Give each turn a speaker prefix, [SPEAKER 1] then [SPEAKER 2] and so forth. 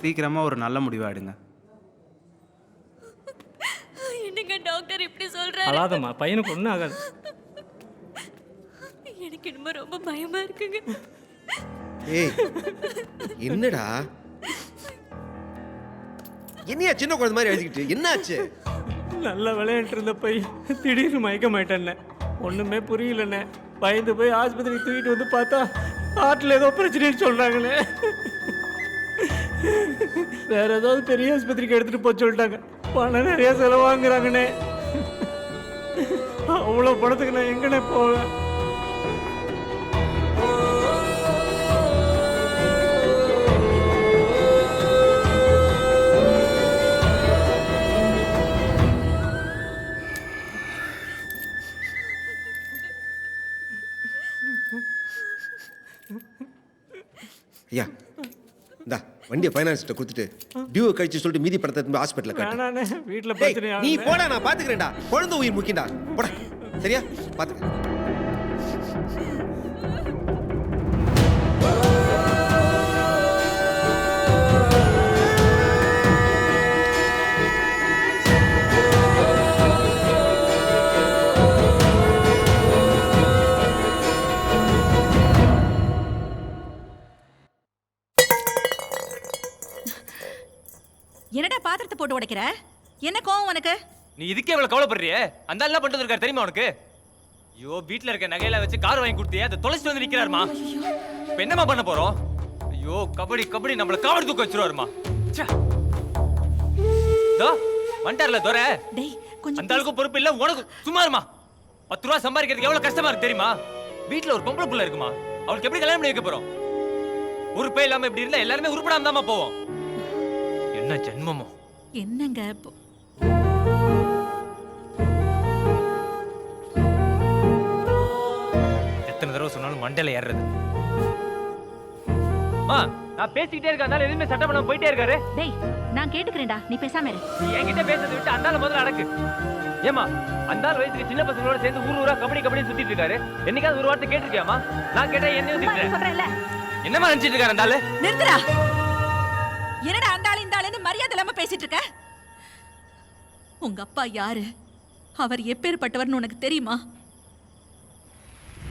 [SPEAKER 1] சீக்கிரமாக ஒரு நல்ல முடிவாக எடுங்க.
[SPEAKER 2] என்னங்க டாக்டர் இப்படி சொல்றாரு?
[SPEAKER 3] அழாதம்மா, பையனுக்கு ஒன்றும் ஆகாது.
[SPEAKER 2] எனக்கு என்னமோ ரொம்ப பயமா இருக்குங்க.
[SPEAKER 4] ஏய் என்னடா என்னையா சின்ன குழந்தை மாதிரி எழுதிக்கிட்டு என்னாச்சு?
[SPEAKER 3] நல்ல விளையாண்டு இருந்த பையன் திடீர்னு மயக்கமாயிட்டேன்னே. ஒன்றுமே புரியலண்ணே. பயந்து போய் ஆஸ்பத்திரி தூக்கிட்டு வந்து பார்த்தா ஹார்ட்டில் ஏதோ பிரச்சனைன்னு சொல்கிறாங்களே. வேற ஏதாவது பெரிய ஆஸ்பத்திரிக்கு எடுத்துகிட்டு போக சொல்லிட்டாங்க. பணம் நிறையா செலவாங்குறாங்கண்ணே. அவ்வளோ பணத்துக்கு நான் எங்கண்ணே போவேன்?
[SPEAKER 4] ஐயா இந்தா வண்டியை ஃபைனான்ஸ்கிட்ட கொடுத்துட்டு டியூவை கழிச்சு சொல்லிட்டு மீதி பணத்தை ஹாஸ்பிட்டலில் கட்டு.
[SPEAKER 3] வேணாண்ணே, வீட்டில்
[SPEAKER 4] டேய்,
[SPEAKER 3] பிரச்சனை.
[SPEAKER 4] நீ போடா, நான் பாத்துக்கிறேன்டா. குழந்தை உயிர் முக்கியண்டா. போடா, சரியா? பாத்துக்க.
[SPEAKER 5] என்னடா பாத்திரத்தை போட்டு உடைக்கிற? என்ன கோவம் உனக்கு?
[SPEAKER 6] நீ இதுக்கே இவ்வளவு கவலைப்படுறியே? அந்த ஆள் என்ன பண்ணிட்டு இருக்காரு தெரியுமா உனக்கு? ஐயோ, வீட்டுல இருக்க நகையெல்லாம் வச்சு கார் வாங்கி கொடுத்தியே, அதை தொலைச்சிட்டு வந்து நிக்கிறாருமா. இப்ப என்னமா பண்ண போறோம்? ஐயோ, கபடி கபடி நம்மள காவடி தூக்க வச்சிருவாருமா. வந்துட்டார்ல தோற.
[SPEAKER 5] டேய் கொஞ்சம்
[SPEAKER 6] அந்த ஆளுக்கும் பொறுப்பு இல்ல, உனக்கு சும்மா இருமா. 10 ரூபா சம்பாதிக்கிறதுக்கு எவ்வளவு கஷ்டமா இருக்கு தெரியுமா? வீட்டுல ஒரு பொம்பளை புள்ள இருக்குமா, அவளுக்கு எப்படி கல்யாணம் பண்ணி வைக்க போறோம்? உறுப்பே இல்லாம இப்படி இருந்தா எல்லாருமே உருப்படாம தாமா போவோம். என்ன ஜென்மமோ?
[SPEAKER 5] என்னங்க
[SPEAKER 6] எத்தனை தடவை சொன்னாலும் மண்டையில ஏறுறது. நான் பேசிக்கிட்டே இருக்கறதால எதுவுமே சட்டம் பண்ணாம போயிட்டே இருக்காரு.
[SPEAKER 5] டேய் நான் கேட்டுக்கிறேன்டா, நீ பேசாம இரு.
[SPEAKER 6] நீ என்கிட்ட பேசுறதை விட்டு அந்தால முதல்ல அடக்கு. ஏமா, அந்தால வயசுக்கு சின்ன பசங்களோட சேர்ந்து ஊரா கபடி கபடி சுத்திட்டு இருக்காரு. என்னைக்காவது ஒரு வார்த்தை கேட்டிருக்கியாமா? நான் கேட்டா என்ன
[SPEAKER 5] சொல்றேன்ல.
[SPEAKER 6] என்னமா நினைச்சிட்டு இருக்காரு அந்த ஆளு?
[SPEAKER 5] நிறுத்துடா. என்னடா அந்த ஆளு இந்த ஆளுன்னு மரியாதை இல்லாம பேசிட்டு இருக்க? உங்க அப்பா யாரு? அவர் எப்பேற்பட்டவர்னு உனக்கு தெரியுமா?